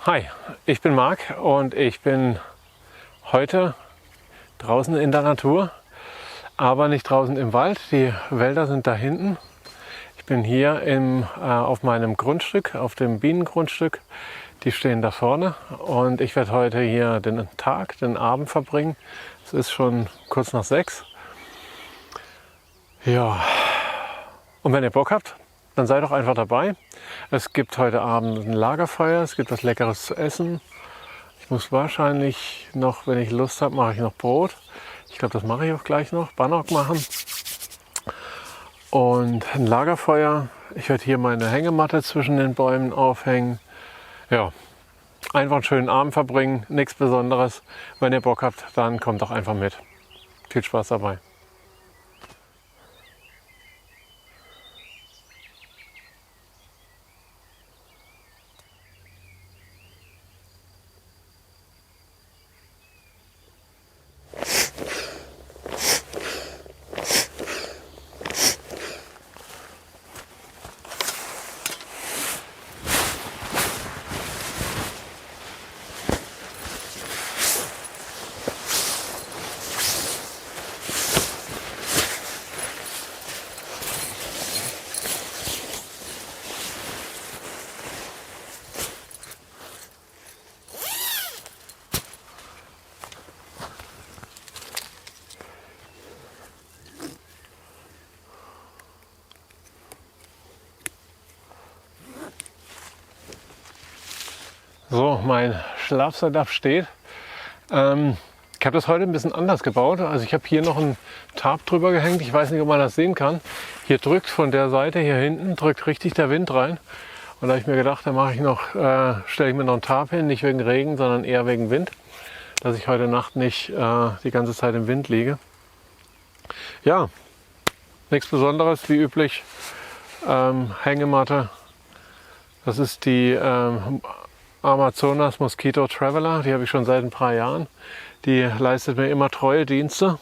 Hi, ich bin Marc und ich bin heute draußen in der Natur, aber nicht draußen im Wald. Die Wälder sind da hinten. Ich bin hier auf meinem Grundstück, auf dem Bienengrundstück. Die stehen da vorne und ich werde heute hier den Abend verbringen. Es ist schon kurz nach 6. Ja, und wenn ihr Bock habt, dann seid doch einfach dabei. Es gibt heute Abend ein Lagerfeuer, es gibt was Leckeres zu essen. Ich muss wahrscheinlich noch, wenn ich Lust habe, mache ich noch Brot. Ich glaube, das mache ich auch gleich noch. Bannock machen. Und ein Lagerfeuer. Ich werde hier meine Hängematte zwischen den Bäumen aufhängen. Ja, einfach einen schönen Abend verbringen. Nichts Besonderes. Wenn ihr Bock habt, dann kommt doch einfach mit. Viel Spaß dabei. So, mein Schlafsetup steht. Ich habe das heute ein bisschen anders gebaut. Also ich habe hier noch ein Tarp drüber gehängt. Ich weiß nicht, ob man das sehen kann. Hier drückt von der Seite hier hinten drückt richtig der Wind rein. Und da habe ich mir gedacht, da stelle ich mir noch ein Tarp hin, nicht wegen Regen, sondern eher wegen Wind, dass ich heute Nacht nicht die ganze Zeit im Wind liege. Ja, nichts Besonderes, wie üblich. Hängematte. Das ist die Amazonas Mosquito Traveler, die habe ich schon seit ein paar Jahren. Die leistet mir immer treue Dienste.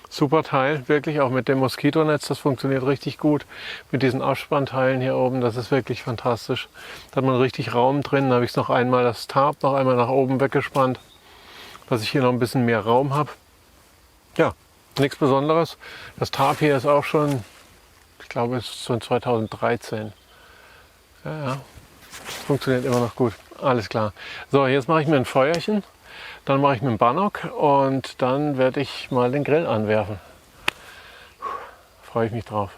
Super Teil, wirklich auch mit dem Moskitonetz, das funktioniert richtig gut. Mit diesen Abspannteilen hier oben, das ist wirklich fantastisch. Da hat man richtig Raum drin. Da habe ich noch einmal das Tarp noch einmal nach oben weggespannt, dass ich hier noch ein bisschen mehr Raum habe. Ja, nichts Besonderes. Das Tarp hier ist auch schon, ich glaube, es ist von 2013. Ja, funktioniert immer noch gut. Alles klar. So, jetzt mache ich mir ein Feuerchen, dann mache ich mir einen Bannock und dann werde ich mal den Grill anwerfen. Freue ich mich drauf.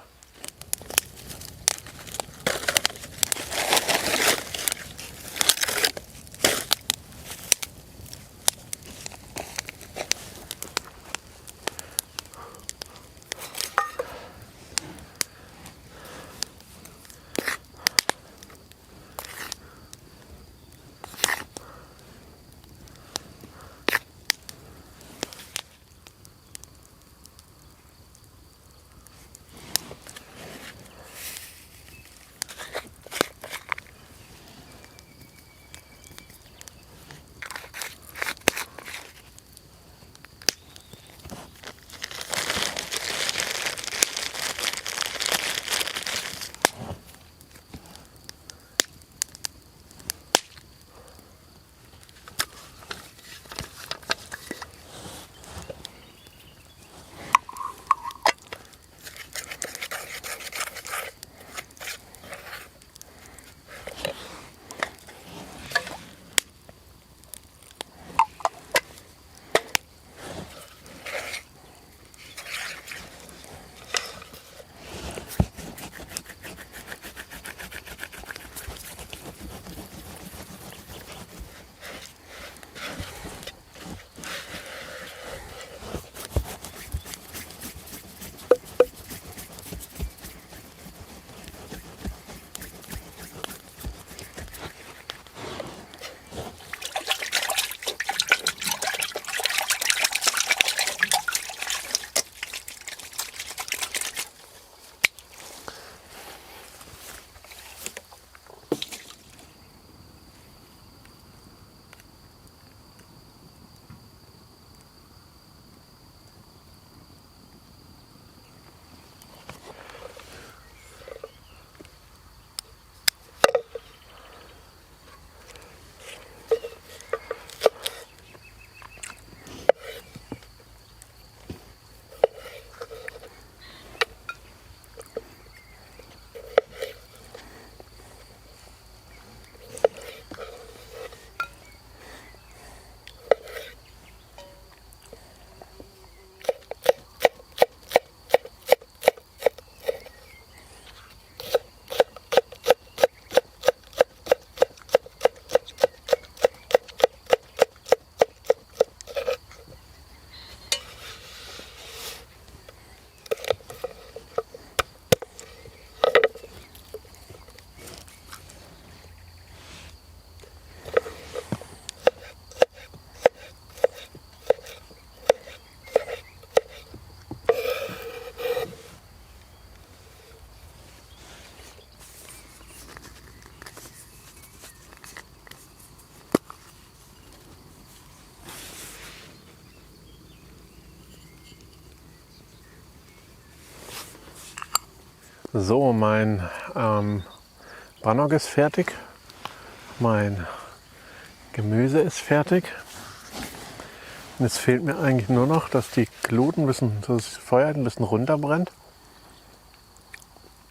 So, mein Bannock ist fertig. Mein Gemüse ist fertig. Und jetzt fehlt mir eigentlich nur noch, dass die Glut ein bisschen, dass das Feuer ein bisschen runterbrennt.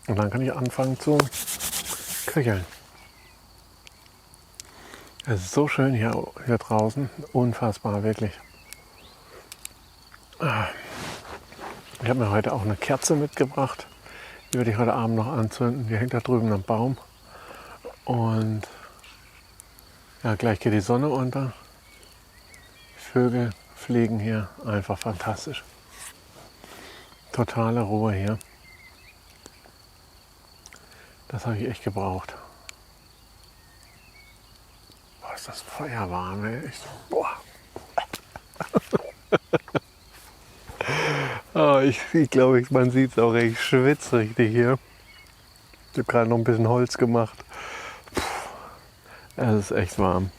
Und dann kann ich anfangen zu köcheln. Es ist so schön hier draußen. Unfassbar, wirklich. Ich habe mir heute auch eine Kerze mitgebracht. Die werde ich heute Abend noch anzünden. Die hängt da drüben am Baum. Und ja, gleich geht die Sonne unter. Die Vögel fliegen hier. Einfach fantastisch. Totale Ruhe hier. Das habe ich echt gebraucht. Boah, ist das Feuer warm, ey. Boah. Oh, ich glaube, man sieht es auch, ich schwitze richtig hier. Ich habe gerade noch ein bisschen Holz gemacht. Es ist echt warm.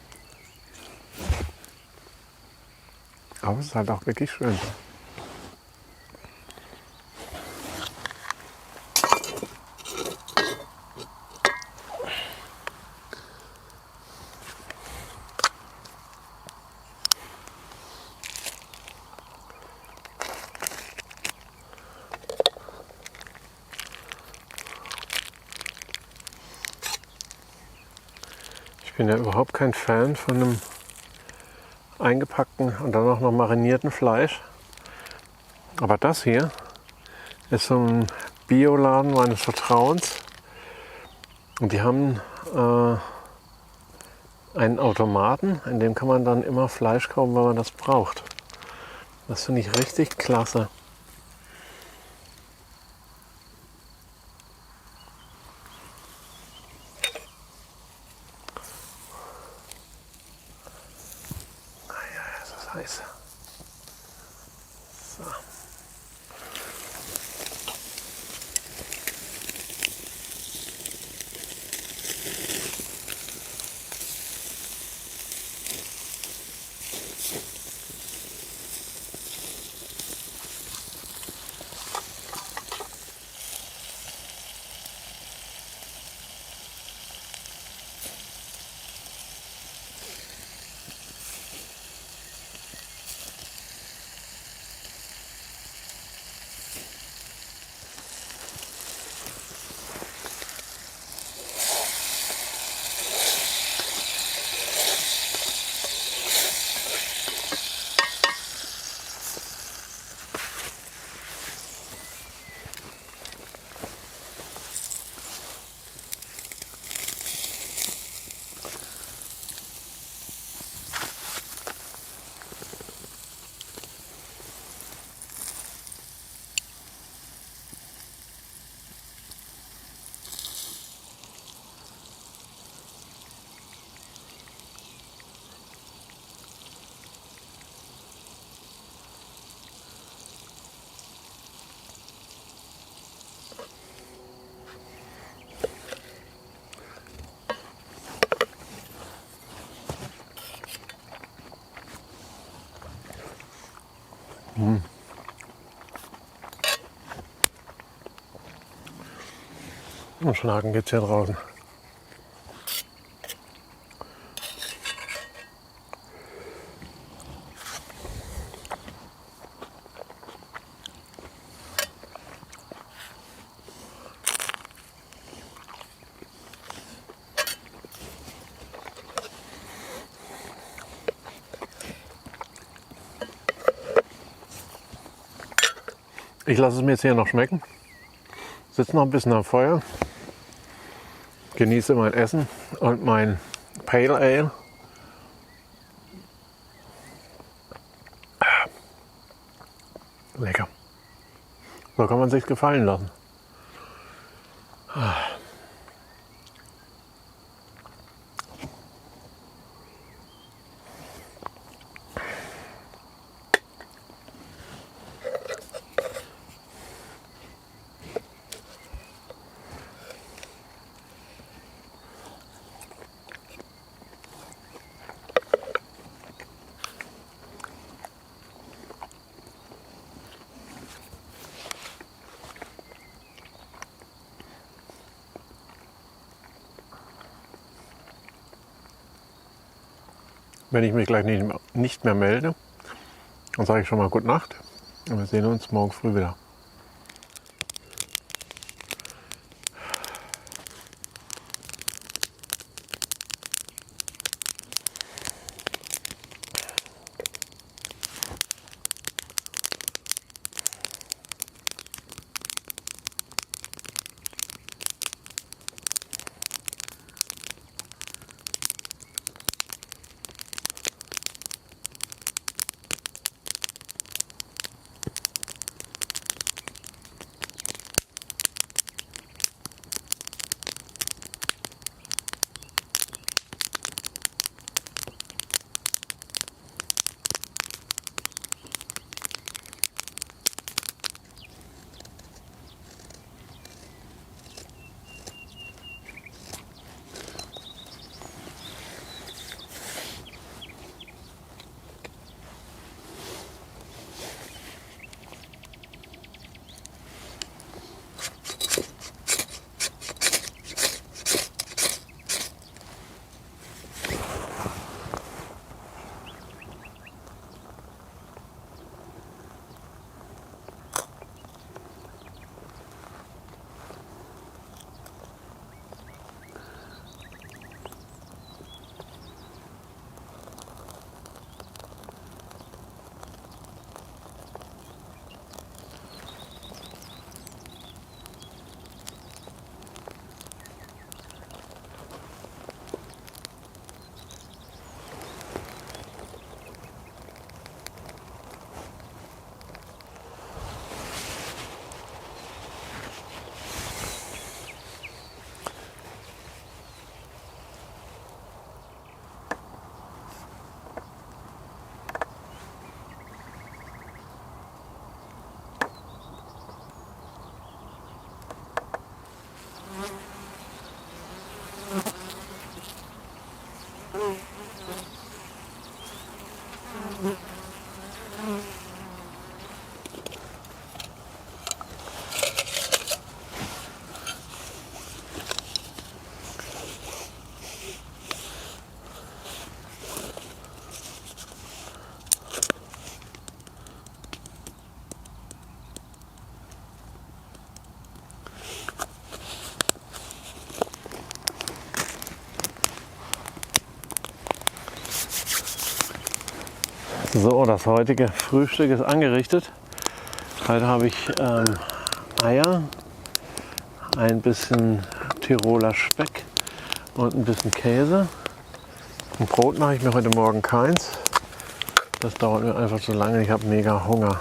Aber es ist halt auch wirklich schön. Ich bin ja überhaupt kein Fan von einem eingepackten und dann auch noch marinierten Fleisch. Aber das hier ist so ein Bioladen meines Vertrauens. Und die haben einen Automaten, in dem kann man dann immer Fleisch kaufen, wenn man das braucht. Das finde ich richtig klasse. Es ist heiß. So. Und Schnaken gibt es hier draußen. Ich lasse es mir jetzt hier noch schmecken. Sitze noch ein bisschen am Feuer. Genieße mein Essen und mein Pale Ale. Lecker. So kann man sich's gefallen lassen. wenn ich mich gleich nicht mehr melde, dann sage ich schon mal Gute Nacht und wir sehen uns morgen früh wieder. So, das heutige Frühstück ist angerichtet. Heute habe ich Eier, ein bisschen Tiroler Speck und ein bisschen Käse. Und Brot mache ich mir heute Morgen keins. Das dauert mir einfach zu lange. Ich habe mega Hunger.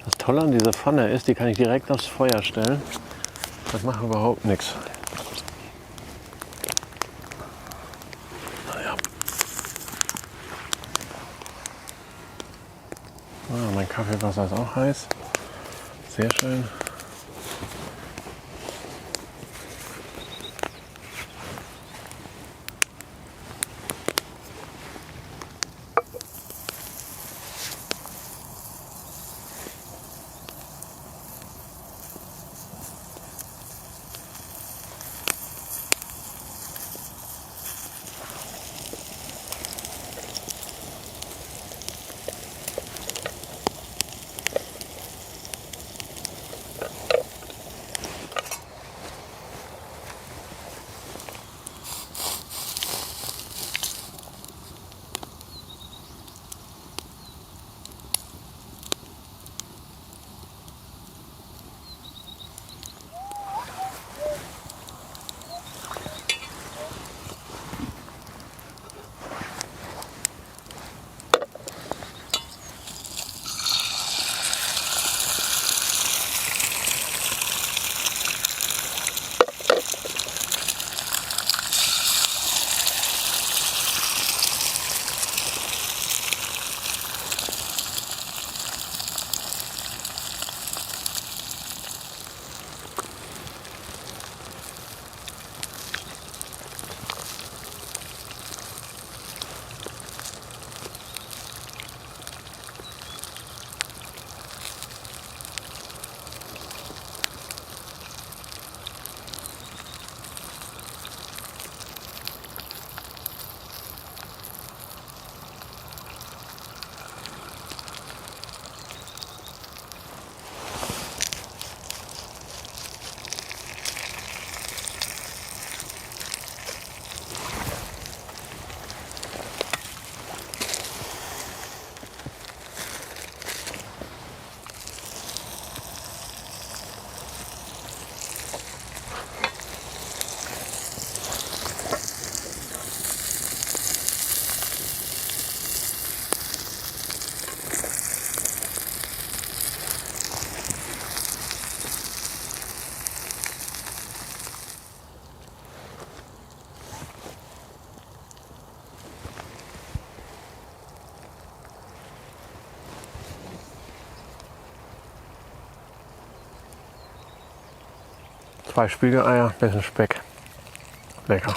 Das Tolle an dieser Pfanne ist, die kann ich direkt aufs Feuer stellen. Das macht überhaupt nichts. Naja. Mein Kaffeewasser ist auch heiß. Sehr schön. 2 Spiegeleier, bisschen Speck. Lecker.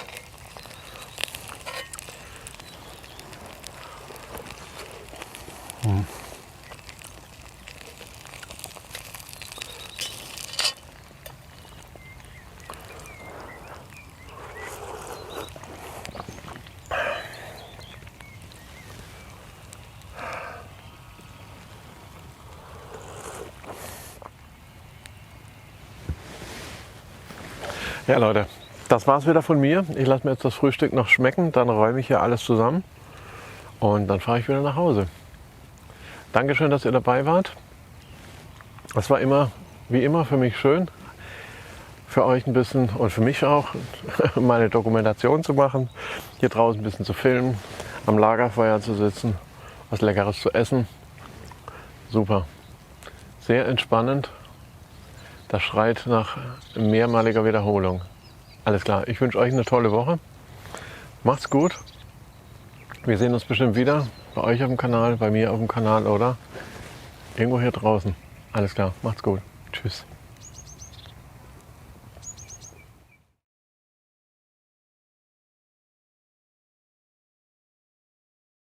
Ja Leute, das war's wieder von mir. Ich lasse mir jetzt das Frühstück noch schmecken, dann räume ich hier alles zusammen und dann fahre ich wieder nach Hause. Dankeschön, dass ihr dabei wart. Es war immer, wie immer, für mich schön, für euch ein bisschen und für mich auch, meine Dokumentation zu machen, hier draußen ein bisschen zu filmen, am Lagerfeuer zu sitzen, was Leckeres zu essen. Super. Sehr entspannend. Das schreit nach mehrmaliger Wiederholung. Alles klar, ich wünsche euch eine tolle Woche. Macht's gut. Wir sehen uns bestimmt wieder bei euch auf dem Kanal, bei mir auf dem Kanal oder irgendwo hier draußen. Alles klar, macht's gut. Tschüss.